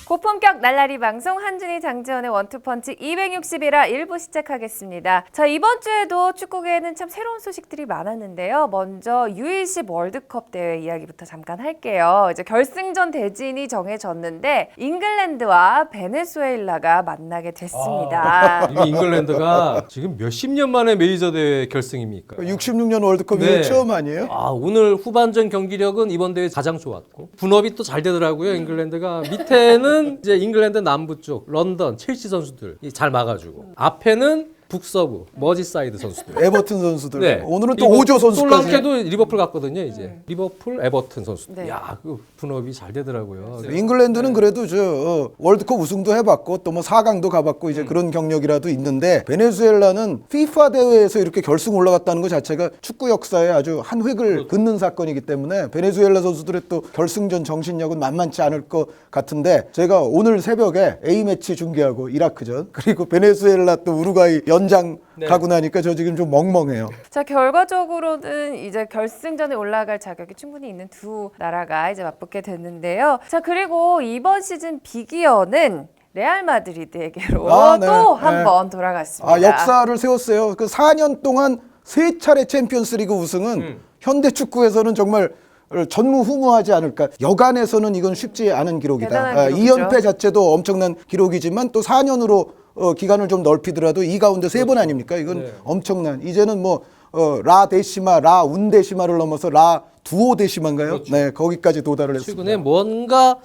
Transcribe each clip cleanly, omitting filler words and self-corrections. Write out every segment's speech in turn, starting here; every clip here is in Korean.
고품격 날라리 방송 한준희 장지원의 원투펀치 261화 1부 시작하겠습니다. 자, 이번 주에도 축구계에는 참 새로운 소식들이 많았는데요. 먼저 U20 월드컵 대회 이야기부터 잠깐 할게요. 이제 결승전 대진이 정해졌는데 잉글랜드와 베네수엘라가 만나게 됐습니다. 이 잉글랜드가 지금 몇십 년 만에 메이저 대회 결승입니까? 66년 월드컵이 네. 처음 아니에요? 오늘 후반전 경기력은 이번 대회 가장 좋았고 분업이 또 잘 되더라고요. 잉글랜드가 밑에는 이제 잉글랜드 남부 쪽 런던 첼시 선수들 잘 막아주고 앞에는 북서부 머지사이드 선수들. 에버튼 선수들. 네. 오늘은 또 오조 선수까지. 놀랍게도 리버풀 갔거든요. 이제 리버풀, 에버튼 선수들. 네. 야, 그 분업이 잘 되더라고요. 잉글랜드는 그래도 월드컵 우승도 해봤고 또 뭐 4강도 가봤고 이제 그런 경력이라도 있는데 베네수엘라는 FIFA 대회에서 이렇게 결승 올라갔다는 것 자체가 축구 역사에 아주 한 획을 긋는 사건이기 때문에 베네수엘라 선수들의 또 결승전 정신력은 만만치 않을 것 같은데 제가 오늘 새벽에 A매치 중계하고 이라크전 그리고 베네수엘라 또 우루과이 연장 가고 나니까 저 지금 좀 멍멍해요. 자, 결과적으로는 이제 결승전에 올라갈 자격이 충분히 있는 두 나라가 이제 맞붙게 됐는데요. 자, 그리고 이번 시즌 비기어는 레알 마드리드에게로 네. 또 한 번 돌아갔습니다. 역사를 세웠어요. 그 4년 동안 3차례 챔피언스리그 우승은 현대 축구에서는 정말 전무후무하지 않을까. 여간에서는 이건 쉽지 않은 기록이다. 대단한 기록이죠. 2연패 자체도 엄청난 기록이지만 또 4년으로 기간을 좀 넓히더라도 이 가운데 3번 아닙니까? 이건 엄청난. 이제는 라 데시마, 라 운데시마를 넘어서 라 두오 데시마인가요? 그렇죠. 네, 거기까지 도달을 했습니다. 최근에 뭔가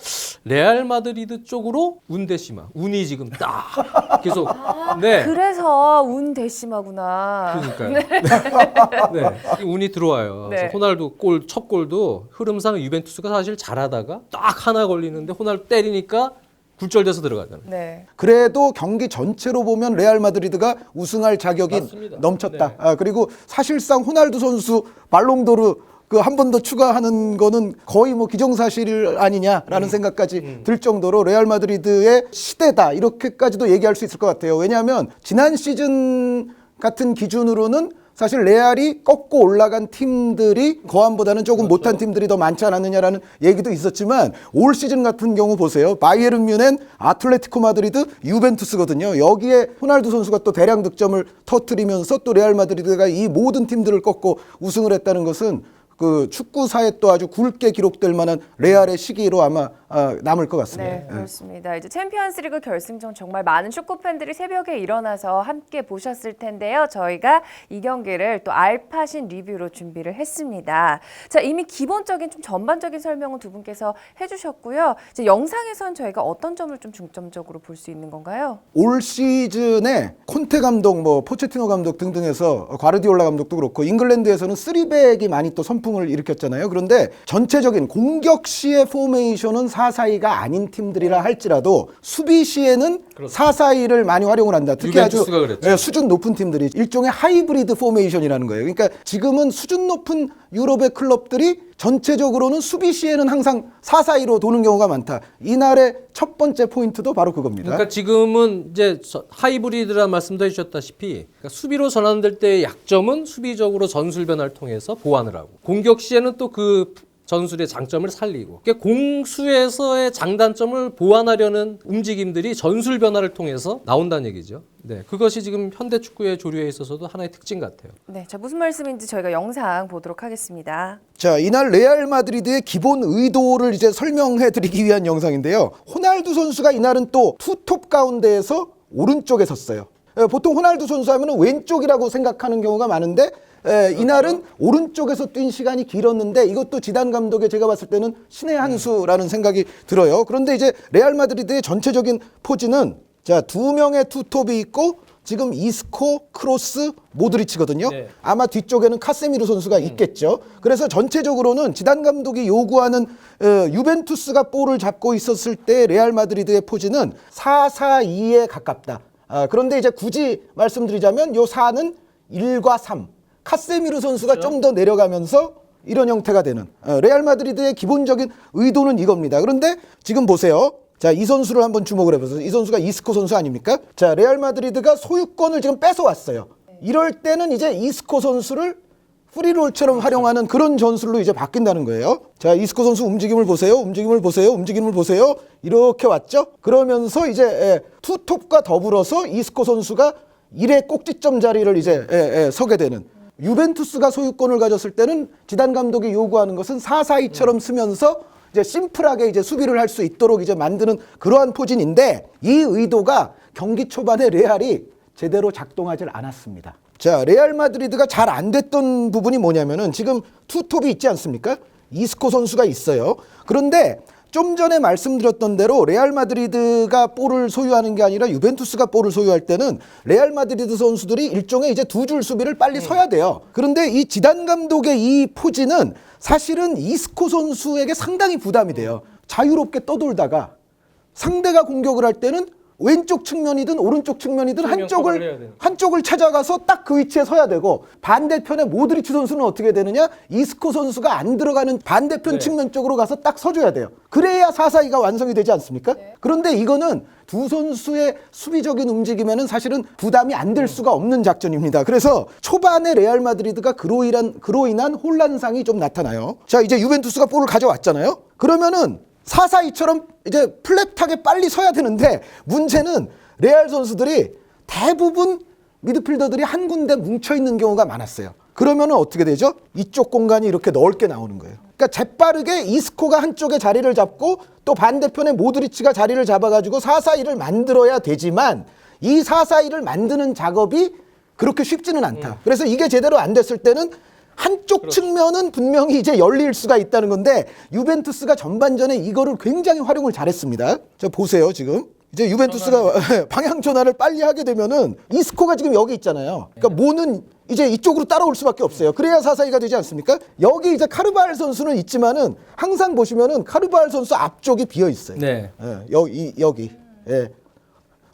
레알 마드리드 쪽으로 운데시마, 운이 지금 딱 계속. 네. 그래서 운 대심하구나. 그러니까요. 네. 운이 들어와요. 네. 그래서 호날두 첫 골도 흐름상 유벤투스가 사실 잘하다가 딱 하나 걸리는데 호날두 때리니까 굴절돼서 들어가잖아요. 네. 그래도 경기 전체로 보면 레알 마드리드가 우승할 자격이 맞습니다. 넘쳤다. 네. 그리고 사실상 호날두 선수 발롱도르 한 번 더 추가하는 거는 거의 기정사실 아니냐라는 생각까지 들 정도로 레알 마드리드의 시대다 이렇게까지도 얘기할 수 있을 것 같아요. 왜냐하면 지난 시즌 같은 기준으로는 사실 레알이 꺾고 올라간 팀들이 거함보다는 조금 못한 팀들이 더 많지 않았느냐라는 얘기도 있었지만 올 시즌 같은 경우 보세요. 바이에른 뮌헨, 아틀레티코 마드리드, 유벤투스거든요. 여기에 호날두 선수가 또 대량 득점을 터뜨리면서 또 레알 마드리드가 이 모든 팀들을 꺾고 우승을 했다는 것은 그 축구사에 또 아주 굵게 기록될 만한 레알의 시기로 아마 남을 것 같습니다. 네, 그렇습니다. 이제 챔피언스리그 결승전 정말 많은 축구 팬들이 새벽에 일어나서 함께 보셨을 텐데요. 저희가 이 경기를 또 알파신 리뷰로 준비를 했습니다. 자, 이미 기본적인 좀 전반적인 설명은 두 분께서 해주셨고요. 이제 영상에선 저희가 어떤 점을 좀 중점적으로 볼 수 있는 건가요? 올 시즌에 콘테 감독, 포체티노 감독 등등해서 과르디올라 감독도 그렇고 잉글랜드에서는 3백이 많이 또 선풍을 일으켰잖아요. 그런데 전체적인 공격 시의 포메이션은 4-4-2가 아닌 팀들이라 할지라도 수비 시에는 4-4-2를 많이 활용을 한다. 특히 아주 그랬죠. 수준 높은 팀들이 일종의 하이브리드 포메이션이라는 거예요. 그러니까 지금은 수준 높은 유럽의 클럽들이 전체적으로는 수비 시에는 항상 4-4-2로 도는 경우가 많다. 이날의 첫 번째 포인트도 바로 그겁니다. 그러니까 지금은 이제 하이브리드라는 말씀도 해주셨다시피 그러니까 수비로 전환될 때의 약점은 수비적으로 전술 변화를 통해서 보완을 하고 공격 시에는 또 그 전술의 장점을 살리고 그러니까 공수에서의 장단점을 보완하려는 움직임들이 전술 변화를 통해서 나온다는 얘기죠. 네, 그것이 지금 현대 축구의 조류에 있어서도 하나의 특징 같아요. 네, 자, 무슨 말씀인지 저희가 영상 보도록 하겠습니다. 자, 이날 레알 마드리드의 기본 의도를 이제 설명해 드리기 위한 영상인데요. 호날두 선수가 이날은 또 투톱 가운데에서 오른쪽에 섰어요. 보통 호날두 선수 하면 왼쪽이라고 생각하는 경우가 많은데 이날은 오른쪽에서 뛴 시간이 길었는데 이것도 지단 감독의 제가 봤을 때는 신의 한 수라는 생각이 들어요. 그런데 이제 레알 마드리드의 전체적인 포즈는 자, 2명의 투톱이 있고 지금 이스코, 크로스, 모드리치거든요. 네. 아마 뒤쪽에는 카세미르 선수가 있겠죠. 그래서 전체적으로는 지단 감독이 요구하는 유벤투스가 볼을 잡고 있었을 때 레알 마드리드의 포즈는 4-4-2에 가깝다. 그런데 이제 굳이 말씀드리자면 요 4는 1과 3. 카세미르 선수가 좀 더 내려가면서 이런 형태가 되는 레알 마드리드의 기본적인 의도는 이겁니다. 그런데 지금 보세요. 자, 이 선수를 한번 주목을 해보세요. 이 선수가 이스코 선수 아닙니까? 자, 레알 마드리드가 소유권을 지금 뺏어왔어요. 이럴 때는 이제 이스코 선수를 프리롤처럼 활용하는 그런 전술로 이제 바뀐다는 거예요. 자, 이스코 선수 움직임을 보세요. 움직임을 보세요. 움직임을 보세요. 이렇게 왔죠. 그러면서 이제 투톱과 더불어서 이스코 선수가 1의 꼭지점 자리를 이제 서게 되는. 유벤투스가 소유권을 가졌을 때는 지단 감독이 요구하는 것은 4-4-2처럼 쓰면서 이제 심플하게 이제 수비를 할 수 있도록 이제 만드는 그러한 포진인데, 이 의도가 경기 초반에 레알이 제대로 작동하지 않았습니다. 자, 레알 마드리드가 잘 안 됐던 부분이 뭐냐면은 지금 투톱이 있지 않습니까? 이스코 선수가 있어요. 그런데 좀 전에 말씀드렸던 대로 레알 마드리드가 볼을 소유하는 게 아니라 유벤투스가 볼을 소유할 때는 레알 마드리드 선수들이 일종의 이제 두 줄 수비를 빨리 서야 돼요. 그런데 이 지단 감독의 이 포진은 사실은 이스코 선수에게 상당히 부담이 돼요. 자유롭게 떠돌다가 상대가 공격을 할 때는 왼쪽 측면이든 오른쪽 측면이든 한쪽을 찾아가서 딱 그 위치에 서야 되고, 반대편에 모드리치 선수는 어떻게 되느냐? 이스코 선수가 안 들어가는 반대편 측면 쪽으로 가서 딱 서줘야 돼요. 그래야 4-4-2가 완성이 되지 않습니까? 그런데 이거는 두 선수의 수비적인 움직임에는 사실은 부담이 안 될 수가 없는 작전입니다. 그래서 초반에 레알 마드리드가 그로 인한 혼란상이 좀 나타나요. 자, 이제 유벤투스가 볼을 가져왔잖아요. 그러면은 4-4-2처럼 이제 플랫하게 빨리 서야 되는데, 문제는 레알 선수들이 대부분 미드필더들이 한 군데 뭉쳐있는 경우가 많았어요. 그러면은 어떻게 되죠? 이쪽 공간이 이렇게 넓게 나오는 거예요. 그러니까 재빠르게 이스코가 한쪽에 자리를 잡고 또 반대편에 모드리치가 자리를 잡아가지고 4-4-2를 만들어야 되지만, 이 4-4-2를 만드는 작업이 그렇게 쉽지는 않다. 그래서 이게 제대로 안 됐을 때는 한쪽 측면은 분명히 이제 열릴 수가 있다는 건데, 유벤투스가 전반전에 이거를 굉장히 활용을 잘했습니다. 자, 보세요. 지금 이제 유벤투스가 방향 전환을 빨리 하게 되면은 이스코가 지금 여기 있잖아요. 그러니까 모는 이제 이쪽으로 따라올 수밖에 없어요. 그래야 4-4-2가 되지 않습니까? 여기 이제 카르바할 선수는 있지만은 항상 보시면은 카르바할 선수 앞쪽이 비어 있어요. 네. 여기.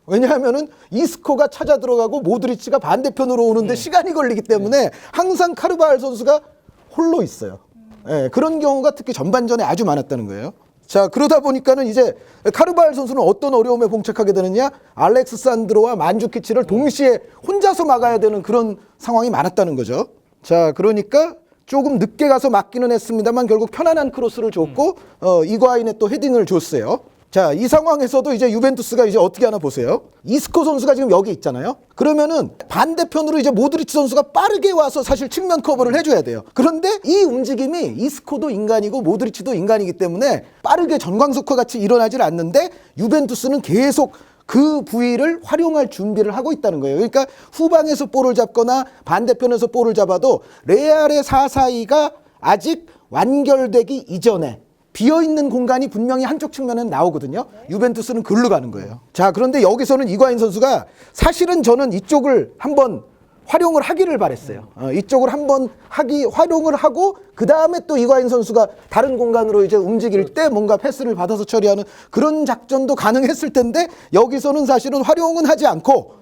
왜냐하면은 이스코가 찾아 들어가고 모드리치가 반대편으로 오는데 시간이 걸리기 때문에 항상 카르바할 선수가 홀로 있어요. 그런 경우가 특히 전반전에 아주 많았다는 거예요. 자, 그러다 보니까는 이제 카르바할 선수는 어떤 어려움에 봉착하게 되느냐? 알렉스 산드로와 만주키치를 동시에 혼자서 막아야 되는 그런 상황이 많았다는 거죠. 자, 그러니까 조금 늦게 가서 막기는 했습니다만 결국 편안한 크로스를 줬고 이과인의 또 헤딩을 줬어요. 자, 이 상황에서도 이제 유벤투스가 이제 어떻게 하나 보세요. 이스코 선수가 지금 여기 있잖아요. 그러면은 반대편으로 이제 모드리치 선수가 빠르게 와서 사실 측면 커버를 해줘야 돼요. 그런데 이 움직임이 이스코도 인간이고 모드리치도 인간이기 때문에 빠르게 전광석화 같이 일어나질 않는데, 유벤투스는 계속 그 부위를 활용할 준비를 하고 있다는 거예요. 그러니까 후방에서 볼을 잡거나 반대편에서 볼을 잡아도 레알의 4-4-2가 아직 완결되기 이전에 비어있는 공간이 분명히 한쪽 측면에는 나오거든요. 유벤투스는 글로 가는 거예요. 자, 그런데 여기서는 이과인 선수가 사실은 저는 이쪽을 한번 활용을 하기를 바랬어요. 이쪽을 한번 활용을 하고 그 다음에 또 이과인 선수가 다른 공간으로 이제 움직일 때 뭔가 패스를 받아서 처리하는 그런 작전도 가능했을 텐데, 여기서는 사실은 활용은 하지 않고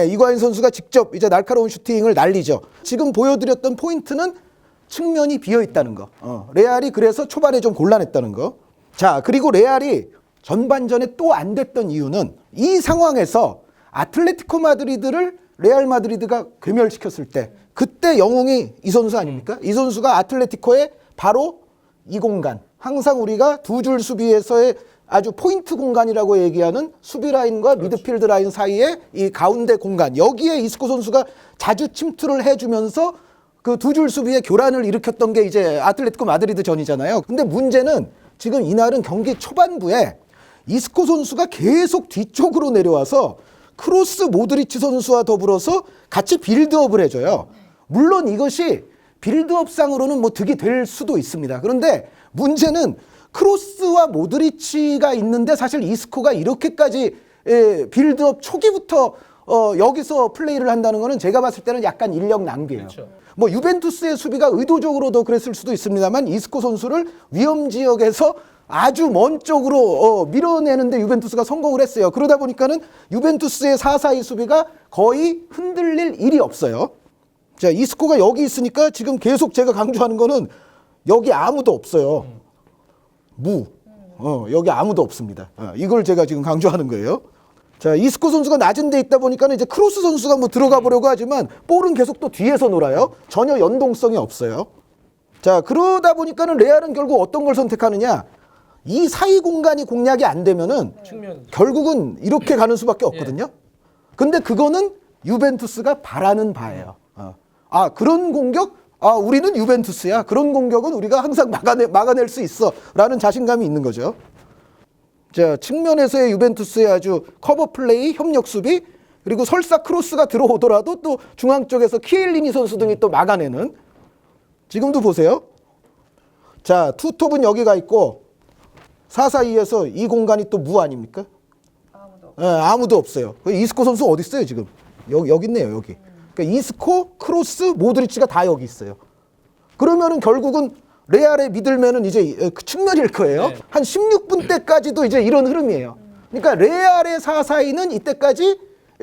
이과인 선수가 직접 이제 날카로운 슈팅을 날리죠. 지금 보여드렸던 포인트는 측면이 비어 있다는 거. 레알이 그래서 초반에 좀 곤란했다는 거. 자, 그리고 레알이 전반전에 또 안 됐던 이유는 이 상황에서 아틀레티코 마드리드를 레알 마드리드가 괴멸시켰을 때, 그때 영웅이 이 선수 아닙니까? 이 선수가 아틀레티코의 바로 이 공간, 항상 우리가 두 줄 수비에서의 아주 포인트 공간이라고 얘기하는 수비 라인과 미드필드 라인 사이에 이 가운데 공간, 여기에 이스코 선수가 자주 침투를 해주면서 그 두 줄 수비의 교란을 일으켰던 게 이제 아틀레티코 마드리드 전이잖아요. 근데 문제는 지금 이날은 경기 초반부에 이스코 선수가 계속 뒤쪽으로 내려와서 크로스 모드리치 선수와 더불어서 같이 빌드업을 해줘요. 물론 이것이 빌드업상으로는 뭐 득이 될 수도 있습니다. 그런데 문제는 크로스와 모드리치가 있는데 사실 이스코가 이렇게까지 빌드업 초기부터 여기서 플레이를 한다는 거는 제가 봤을 때는 약간 인력 낭비예요. 그렇죠. 뭐 유벤투스의 수비가 의도적으로도 그랬을 수도 있습니다만, 이스코 선수를 위험 지역에서 아주 먼 쪽으로 밀어내는데 유벤투스가 성공을 했어요. 그러다 보니까는 유벤투스의 4-4-2 수비가 거의 흔들릴 일이 없어요. 자, 이스코가 여기 있으니까 지금 계속 제가 강조하는 거는 여기 아무도 없어요. 여기 아무도 없습니다. 이걸 제가 지금 강조하는 거예요. 자, 이스코 선수가 낮은 데 있다 보니까 이제 크로스 선수가 뭐 들어가 보려고 하지만 볼은 계속 또 뒤에서 놀아요. 전혀 연동성이 없어요. 자, 그러다 보니까는 레알은 결국 어떤 걸 선택하느냐? 이 사이 공간이 공략이 안 되면은 결국은 이렇게 가는 수밖에 없거든요. 근데 그거는 유벤투스가 바라는 바예요. 아, 그런 공격? 아, 우리는 유벤투스야. 그런 공격은 우리가 항상 막아낼 수 있어. 라는 자신감이 있는 거죠. 자, 측면에서의 유벤투스의 아주 커버 플레이, 협력 수비, 그리고 설사 크로스가 들어오더라도 또 중앙 쪽에서 키엘리니 선수 등이 또 막아내는. 지금도 보세요. 자, 투톱은 여기가 있고 4-4-2에서 이 공간이 또 무 아닙니까? 아무도 없어요. 이스코 선수 어디 있어요 지금? 여기 있네요, 여기. 그러니까 이스코, 크로스, 모드리치가 다 여기 있어요. 그러면은 결국은 레알의 미들맨은 이제 그 측면일 거예요. 네. 한 16분 때까지도 이제 이런 흐름이에요. 그러니까 레알의 4-4-2는 이때까지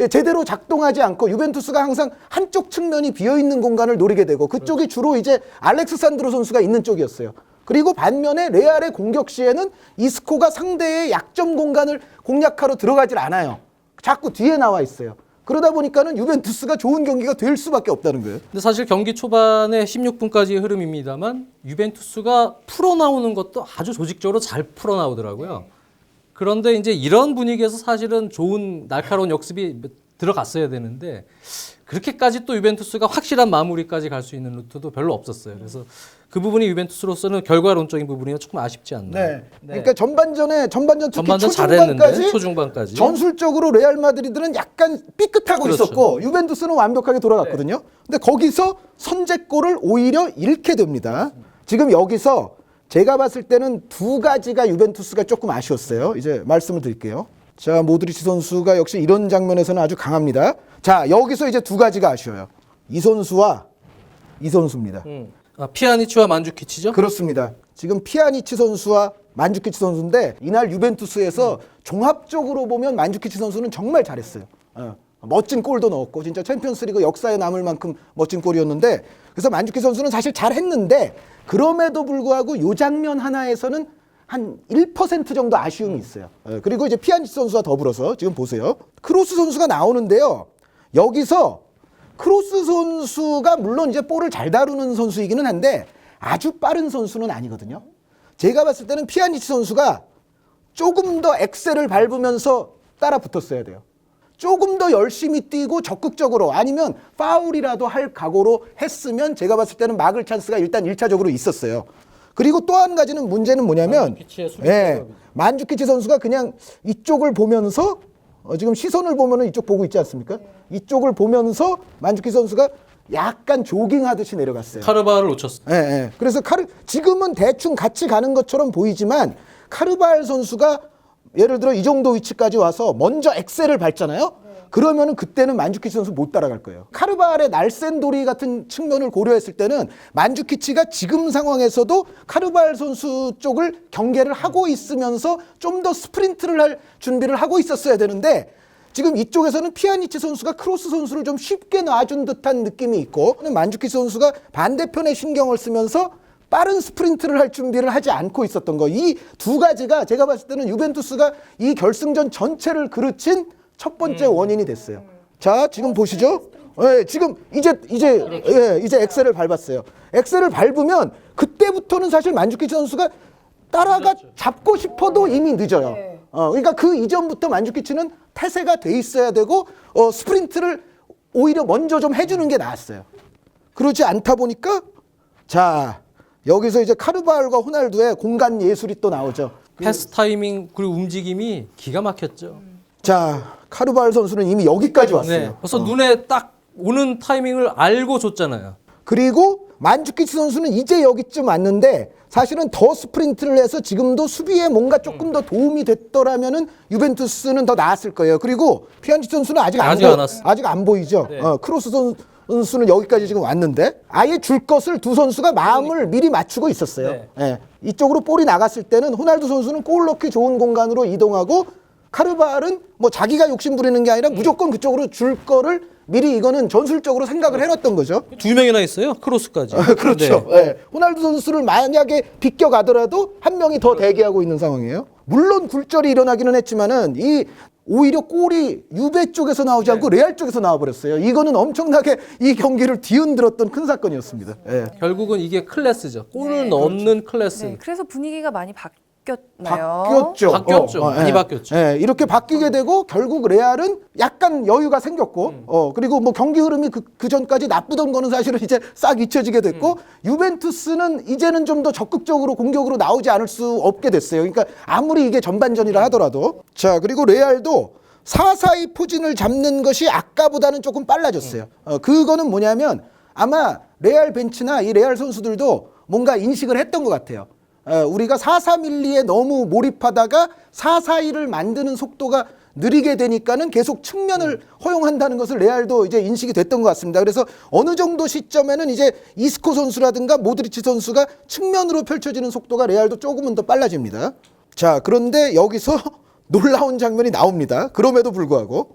제대로 작동하지 않고 유벤투스가 항상 한쪽 측면이 비어있는 공간을 노리게 되고 그쪽이 주로 이제 알렉스 산드로 선수가 있는 쪽이었어요. 그리고 반면에 레알의 공격 시에는 이스코가 상대의 약점 공간을 공략하러 들어가질 않아요. 자꾸 뒤에 나와 있어요. 그러다 보니까는 유벤투스가 좋은 경기가 될 수밖에 없다는 거예요. 근데 사실 경기 초반에 16분까지의 흐름입니다만 유벤투스가 풀어나오는 것도 아주 조직적으로 잘 풀어나오더라고요. 그런데 이제 이런 분위기에서 사실은 좋은 날카로운 역습이 들어갔어야 되는데 그렇게까지 또 유벤투스가 확실한 마무리까지 갈 수 있는 루트도 별로 없었어요. 그래서 그 부분이 유벤투스로서는 결과론적인 부분이 조금 아쉽지 않나. 네. 그러니까 전반전 특히 전반전 잘했는데 초중반까지 초중반까지 전술적으로 레알 마드리드는 약간 삐끗하고 그렇죠. 있었고 유벤투스는 완벽하게 돌아갔거든요. 네. 근데 거기서 선제골을 오히려 잃게 됩니다. 지금 여기서 제가 봤을 때는 두 가지가 유벤투스가 조금 아쉬웠어요. 이제 말씀을 드릴게요. 자, 모드리치 선수가 역시 이런 장면에서는 아주 강합니다. 자, 여기서 이제 두 가지가 아쉬워요. 이 선수와 이 선수입니다. 피아니치와 만주키치죠? 그렇습니다. 지금 피아니치 선수와 만주키치 선수인데 이날 유벤투스에서 종합적으로 보면 만주키치 선수는 정말 잘했어요. 멋진 골도 넣었고 진짜 챔피언스리그 역사에 남을 만큼 멋진 골이었는데 그래서 만주키치 선수는 사실 잘했는데 그럼에도 불구하고 이 장면 하나에서는 한 1% 정도 아쉬움이 있어요. 그리고 이제 피아니치 선수와 더불어서 지금 보세요. 크로스 선수가 나오는데요. 여기서 크로스 선수가 물론 이제 볼을 잘 다루는 선수이기는 한데 아주 빠른 선수는 아니거든요. 제가 봤을 때는 피아니치 선수가 조금 더 엑셀을 밟으면서 따라 붙었어야 돼요. 조금 더 열심히 뛰고 적극적으로 아니면 파울이라도 할 각오로 했으면 제가 봤을 때는 막을 찬스가 일단 1차적으로 있었어요. 그리고 또 한 가지는 문제는 뭐냐면 만주키치 선수가 그냥 이쪽을 보면서 지금 시선을 보면은 이쪽 보고 있지 않습니까? 이쪽을 보면서 만주키치 선수가 약간 조깅하듯이 내려갔어요. 카르바를 놓쳤어요. 그래서 지금은 대충 같이 가는 것처럼 보이지만 카르발 선수가 예를 들어 이 정도 위치까지 와서 먼저 엑셀을 밟잖아요. 그러면은 그때는 만주키치 선수 못 따라갈 거예요. 카르발의 날쌘돌이 같은 측면을 고려했을 때는 만주키치가 지금 상황에서도 카르발 선수 쪽을 경계를 하고 있으면서 좀 더 스프린트를 할 준비를 하고 있었어야 되는데 지금 이쪽에서는 피아니치 선수가 크로스 선수를 좀 쉽게 놔준 듯한 느낌이 있고 만주키치 선수가 반대편에 신경을 쓰면서 빠른 스프린트를 할 준비를 하지 않고 있었던 거. 이 두 가지가 제가 봤을 때는 유벤투스가 이 결승전 전체를 그르친 첫 번째 원인이 됐어요. 자, 지금 보시죠. 지금 이제 엑셀을 밟았어요. 엑셀을 밟으면 그때부터는 사실 만주키치 선수가 따라가 잡고 싶어도 이미 늦어요. 그러니까 그 이전부터 만주키치는 태세가 돼 있어야 되고 스프린트를 오히려 먼저 좀 해주는 게 나았어요. 그러지 않다 보니까 자, 여기서 이제 카르발과 호날두의 공간 예술이 또 나오죠. 패스 타이밍 그리고 움직임이 기가 막혔죠. 자, 카르발 선수는 이미 여기까지 왔어요. 네, 벌써 눈에 딱 오는 타이밍을 알고 줬잖아요. 그리고 만주키치 선수는 이제 여기쯤 왔는데 사실은 더 스프린트를 해서 지금도 수비에 뭔가 조금 더 도움이 됐더라면은 유벤투스는 더 나았을 거예요. 그리고 피아니치 선수는 아직 안 보이죠. 네. 크로스 선수는 여기까지 지금 왔는데 아예 줄 것을 두 선수가 마음을 미리 맞추고 있었어요. 네. 이쪽으로 볼이 나갔을 때는 호날두 선수는 골 넣기 좋은 공간으로 이동하고 카르발은 뭐 자기가 욕심 부리는 게 아니라 무조건 그쪽으로 줄 거를 미리 이거는 전술적으로 생각을 해놨던 거죠. 2명이나 있어요. 크로스까지. 그렇죠. 네. 호날두 선수를 만약에 비껴가더라도 한 명이 더 대기하고 있는 상황이에요. 물론 굴절이 일어나기는 했지만은 이 오히려 골이 유베 쪽에서 나오지 않고 레알 쪽에서 나와버렸어요. 이거는 엄청나게 이 경기를 뒤흔들었던 큰 사건이었습니다. 예. 결국은 이게 클래스죠. 골을 네. 넣는 클래스. 네, 그래서 분위기가 많이 바뀌었나요? 바뀌었죠. 많이 예. 바뀌었죠. 예, 이렇게 바뀌게 되고 결국 레알은 약간 여유가 생겼고, 그리고 뭐 경기 흐름이 그 전까지 나쁘던 거는 사실은 이제 싹 잊혀지게 됐고, 유벤투스는 이제는 좀 더 적극적으로 공격으로 나오지 않을 수 없게 됐어요. 그러니까 아무리 이게 전반전이라 하더라도. 자, 그리고 레알도 4-4-2 포진을 잡는 것이 아까보다는 조금 빨라졌어요. 그거는 뭐냐면 아마 레알 벤치나 이 레알 선수들도 뭔가 인식을 했던 것 같아요. 우리가 4-4밀리에 너무 몰입하다가 4-4-2를 만드는 속도가 느리게 되니까는 계속 측면을 허용한다는 것을 레알도 이제 인식이 됐던 것 같습니다. 그래서 어느 정도 시점에는 이제 이스코 선수라든가 모드리치 선수가 측면으로 펼쳐지는 속도가 레알도 조금은 더 빨라집니다. 자, 그런데 여기서 놀라운 장면이 나옵니다. 그럼에도 불구하고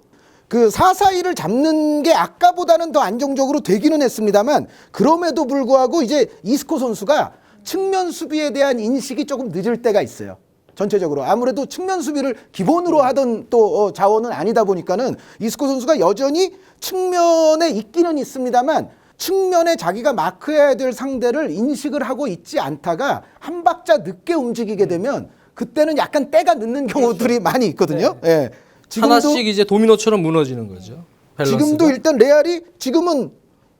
그 4-4-2를 잡는 게 아까보다는 더 안정적으로 되기는 했습니다만, 그럼에도 불구하고 이제 이스코 선수가 측면 수비에 대한 인식이 조금 늦을 때가 있어요. 전체적으로 아무래도 측면 수비를 기본으로 하던 또 자원은 아니다 보니까는 이스코 선수가 여전히 측면에 있기는 있습니다만, 측면에 자기가 마크해야 될 상대를 인식을 하고 있지 않다가 한 박자 늦게 움직이게 되면 그때는 약간 때가 늦는 경우들이 많이 있거든요. 예. 하나씩 이제 도미노처럼 무너지는 거죠. 밸런스가. 지금도 일단 레알이 지금은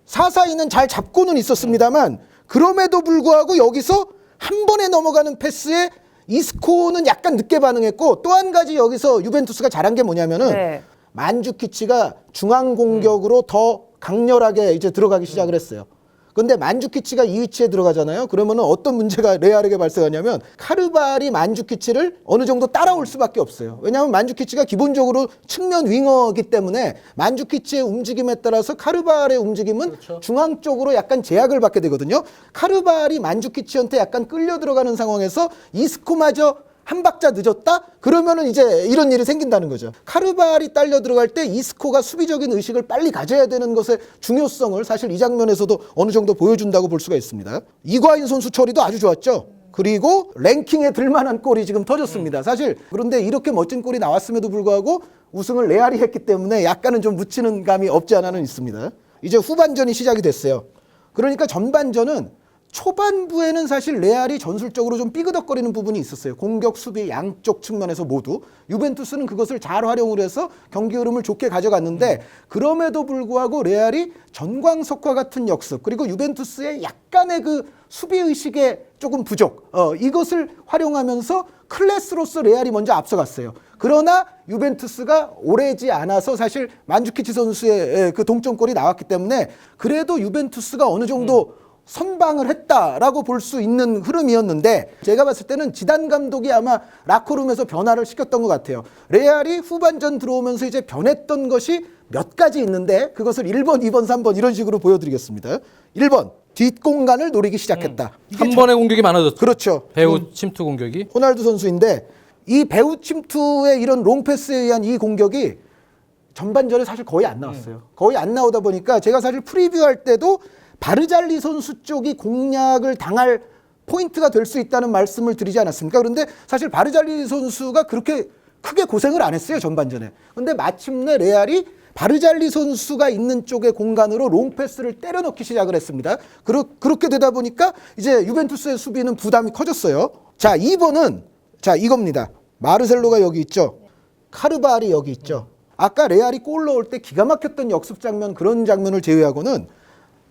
4-4-2는 잘 잡고는 있었습니다만, 그럼에도 불구하고 여기서 한 번에 넘어가는 패스에 이스코는 약간 늦게 반응했고, 또 한 가지 여기서 유벤투스가 잘한 게 뭐냐면은 네. 만주키치가 중앙 공격으로 더 강렬하게 이제 들어가기 시작을 했어요. 근데 만주키치가 이 위치에 들어가잖아요. 그러면은 어떤 문제가 레알에게 발생하냐면 카르발이 만주키치를 어느 정도 따라올 수밖에 없어요. 왜냐하면 만주키치가 기본적으로 측면 윙어이기 때문에 만주키치의 움직임에 따라서 카르발의 움직임은 그렇죠. 중앙 쪽으로 약간 제약을 받게 되거든요. 카르발이 만주키치한테 약간 끌려 들어가는 상황에서 이스코마저 한 박자 늦었다? 그러면은 이제 이런 일이 생긴다는 거죠. 카르발이 딸려 들어갈 때 이스코가 수비적인 의식을 빨리 가져야 되는 것의 중요성을 사실 이 장면에서도 어느 정도 보여준다고 볼 수가 있습니다. 이과인 선수 처리도 아주 좋았죠. 그리고 랭킹에 들만한 골이 지금 터졌습니다. 사실 그런데 이렇게 멋진 골이 나왔음에도 불구하고 우승을 레알이 했기 때문에 약간은 좀 묻히는 감이 없지 않아는 있습니다. 이제 후반전이 시작이 됐어요. 그러니까 전반전은 초반부에는 사실 레알이 전술적으로 좀 삐그덕거리는 부분이 있었어요. 공격, 수비 양쪽 측면에서 모두. 유벤투스는 그것을 잘 활용을 해서 경기 흐름을 좋게 가져갔는데, 그럼에도 불구하고 레알이 전광석과 같은 역습, 그리고 유벤투스의 약간의 그 수비의식의 조금 부족, 이것을 활용하면서 클래스로서 레알이 먼저 앞서갔어요. 그러나 유벤투스가 오래지 않아서 사실 만주키치 선수의 그 동점골이 나왔기 때문에 그래도 유벤투스가 어느 정도 선방을 했다라고 볼 수 있는 흐름이었는데, 제가 봤을 때는 지단 감독이 아마 라커룸에서 변화를 시켰던 것 같아요. 레알이 후반전 들어오면서 이제 변했던 것이 몇 가지 있는데 그것을 1번, 2번, 3번 이런 식으로 보여드리겠습니다. 1번, 뒷공간을 노리기 시작했다. 한 번의 공격이 많아졌죠. 그렇죠. 배우 침투 공격이. 호날두 선수인데 이 배우 침투의 이런 롱패스에 의한 이 공격이 전반전에 사실 거의 안 나왔어요. 거의 안 나오다 보니까 제가 사실 프리뷰할 때도 바르잘리 선수 쪽이 공략을 당할 포인트가 될 수 있다는 말씀을 드리지 않았습니까? 그런데 사실 바르잘리 선수가 그렇게 크게 고생을 안 했어요, 전반전에. 근데 마침내 레알이 바르잘리 선수가 있는 쪽의 공간으로 롱패스를 때려 넣기 시작을 했습니다. 그렇게 되다 보니까 이제 유벤투스의 수비는 부담이 커졌어요. 자, 2번은 자, 이겁니다. 마르셀로가 여기 있죠. 카르발이 여기 있죠. 아까 레알이 골 넣을 때 기가 막혔던 역습 장면, 그런 장면을 제외하고는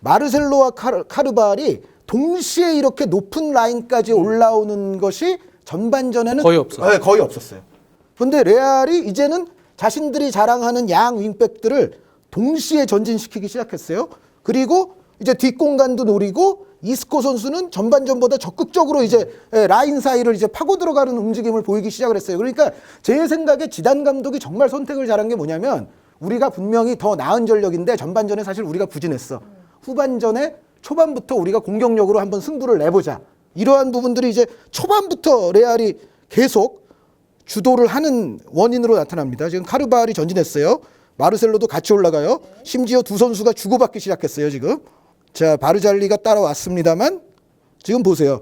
마르셀로와 카르발이 동시에 이렇게 높은 라인까지 올라오는 것이 전반전에는 거의 없어요. 네, 거의 없었어요. 그런데 레알이 이제는 자신들이 자랑하는 양 윙백들을 동시에 전진시키기 시작했어요. 그리고 이제 뒷공간도 노리고 이스코 선수는 전반전보다 적극적으로 이제 라인 사이를 이제 파고 들어가는 움직임을 보이기 시작을 했어요. 그러니까 제 생각에 지단 감독이 정말 선택을 잘한 게 뭐냐면, 우리가 분명히 더 나은 전력인데 전반전에 사실 우리가 부진했어. 후반전에 초반부터 우리가 공격력으로 한번 승부를 내보자. 이러한 부분들이 이제 초반부터 레알이 계속 주도를 하는 원인으로 나타납니다. 지금 카르발이 전진했어요. 마르셀로도 같이 올라가요. 심지어 두 선수가 주고받기 시작했어요, 지금. 자, 바르잘리가 따라왔습니다만 지금 보세요.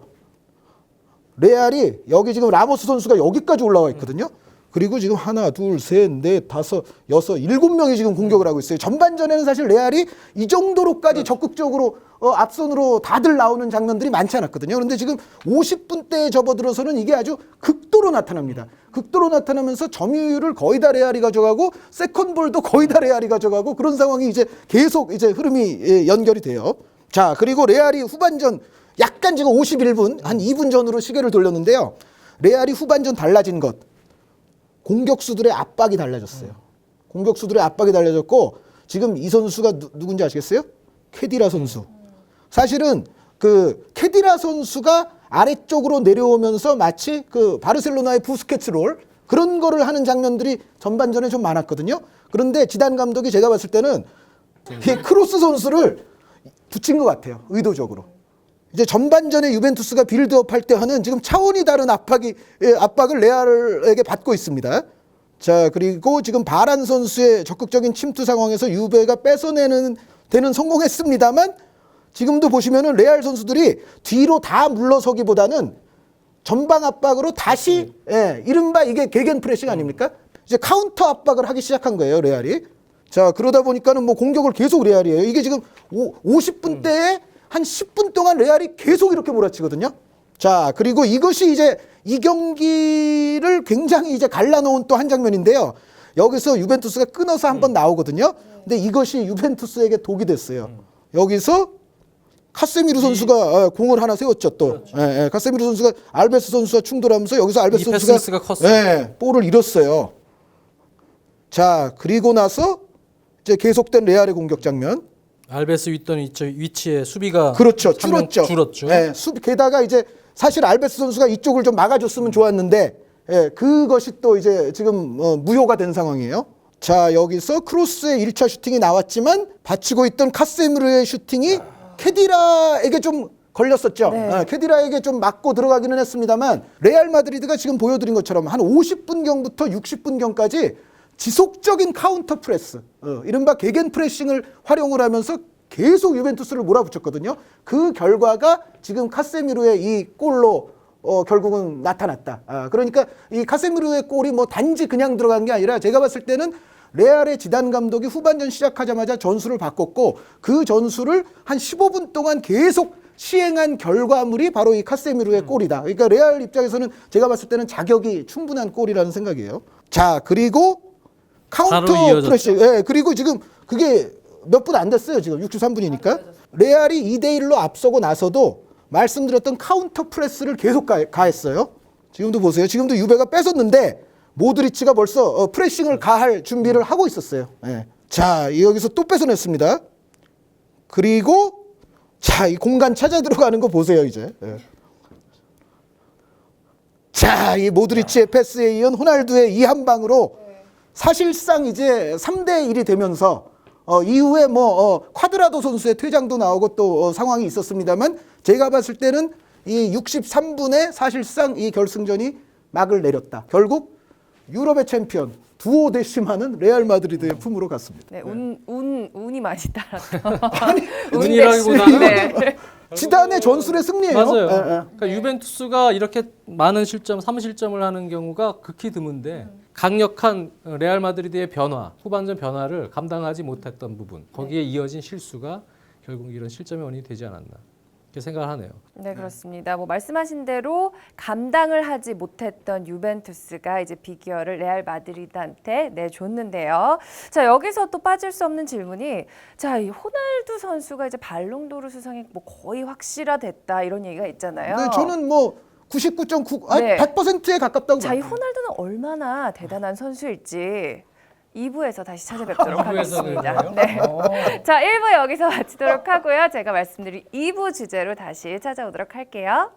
레알이 여기 지금 라모스 선수가 여기까지 올라와 있거든요. 그리고 지금 하나, 둘, 셋, 넷, 다섯, 여섯, 7명이 지금 공격을 하고 있어요. 전반전에는 사실 레알이 이 정도로까지 적극적으로 앞선으로 다들 나오는 장면들이 많지 않았거든요. 그런데 지금 50분대에 접어들어서는 이게 아주 극도로 나타납니다. 극도로 나타나면서 점유율을 거의 다 레알이 가져가고 세컨볼도 거의 다 레알이 가져가고 그런 상황이 이제 계속 이제 흐름이 연결이 돼요. 자, 그리고 레알이 후반전 약간 지금 51분, 한 2분 전으로 시계를 돌렸는데요. 레알이 후반전 달라진 것. 공격수들의 압박이 달라졌어요. 공격수들의 압박이 달라졌고 지금 이 선수가 누군지 아시겠어요? 케디라 선수. 사실은 그 케디라 선수가 아래쪽으로 내려오면서 마치 그 바르셀로나의 부스케츠 롤 그런 거를 하는 장면들이 전반전에 좀 많았거든요. 그런데 지단 감독이 제가 봤을 때는 이 크로스 선수를 붙인 것 같아요. 의도적으로. 이제 전반전에 유벤투스가 빌드업 할 때 하는 지금 차원이 다른 압박을 레알에게 받고 있습니다. 자, 그리고 지금 바란 선수의 적극적인 침투 상황에서 유베가 뺏어내는 데는 성공했습니다만 지금도 보시면은 레알 선수들이 뒤로 다 물러서기보다는 전방 압박으로 다시 이른바 이게 개겐 프레싱 아닙니까? 이제 카운터 압박을 하기 시작한 거예요, 레알이. 자, 그러다 보니까는 뭐 공격을 계속 레알이에요. 이게 지금 50분대에 한 10분 동안 레알이 계속 이렇게 몰아치거든요. 자, 그리고 이것이 이제 이 경기를 굉장히 이제 갈라놓은 또 한 장면인데요. 여기서 유벤투스가 끊어서 한번 나오거든요. 근데 이것이 유벤투스에게 독이 됐어요. 여기서 카세미르 선수가 공을 하나 세웠죠, 또. 그렇죠. 카세미르 선수가 알베스 선수와 충돌하면서 여기서 알베스 선수가 볼을 잃었어요. 자, 그리고 나서 이제 계속된 레알의 공격 장면. 알베스 있던 위치에 수비가 그렇죠. 줄었죠. 게다가 이제 사실 알베스 선수가 이쪽을 좀 막아줬으면 좋았는데 그것이 또 이제 지금 무효가 된 상황이에요. 자, 여기서 크로스의 1차 슈팅이 나왔지만 받치고 있던 카세미르의 슈팅이 케디라에게 좀 걸렸었죠. 네. 케디라에게 좀 맞고 들어가기는 했습니다만 레알 마드리드가 지금 보여드린 것처럼 한 50분경부터 60분경까지 지속적인 카운터 프레스, 이른바 개겐 프레싱을 활용을 하면서 계속 유벤투스를 몰아붙였거든요. 그 결과가 지금 카세미르의 이 골로 결국은 나타났다. 그러니까 이 카세미르의 골이 뭐 단지 그냥 들어간 게 아니라 제가 봤을 때는 레알의 지단 감독이 후반전 시작하자마자 전술을 바꿨고 그 전술을 한 15분 동안 계속 시행한 결과물이 바로 이 카세미르의 골이다. 그러니까 레알 입장에서는 제가 봤을 때는 자격이 충분한 골이라는 생각이에요. 자, 그리고 카운터 프레싱. 그리고 지금 그게 몇 분 안 됐어요. 지금 63분이니까. 레알이 2대1로 앞서고 나서도 말씀드렸던 카운터 프레스를 계속 가했어요. 지금도 보세요. 지금도 유베가 뺏었는데 모드리치가 벌써 프레싱을 가할 준비를 하고 있었어요. 자, 여기서 또 뺏어냈습니다. 그리고 자, 이 공간 찾아 들어가는 거 보세요, 이제. 자, 이 모드리치의 패스에 이은 호날두의 이 한 방으로 사실상 이제 3대1이 되면서 이후에 뭐 콰드라도 선수의 퇴장도 나오고 또 상황이 있었습니다만 제가 봤을 때는 이 63분에 사실상 이 결승전이 막을 내렸다. 결국 유럽의 챔피언 두오 대심하는 레알 마드리드의 품으로 갔습니다. 네, 운이 많이 따랐던. 아니, 운이라기보다는 네. 지단의 전술의 승리예요. 맞아요. 그러니까 유벤투스가 이렇게 많은 실점, 3실점을 하는 경우가 극히 드문데 강력한 레알 마드리드의 변화, 후반전 변화를 감당하지 못했던 부분, 거기에 이어진 실수가 결국 이런 실점의 원인이 되지 않았나 이렇게 생각을 하네요. 네, 그렇습니다. 뭐 말씀하신 대로 감당을 하지 못했던 유벤투스가 이제 비기어를 레알 마드리드한테 내줬는데요. 자, 여기서 또 빠질 수 없는 질문이 자, 이 호날두 선수가 이제 발롱도르 수상이 뭐 거의 확실화됐다 이런 얘기가 있잖아요. 네, 저는 뭐 99.9, 네. 100%에 가깝다고 자, 이 봐요. 호날두는 얼마나 대단한 선수일지 2부에서 다시 찾아뵙도록 2부에서 하겠습니다. 그래요? 네. 자, 1부 여기서 마치도록 하고요. 제가 말씀드린 2부 주제로 다시 찾아오도록 할게요.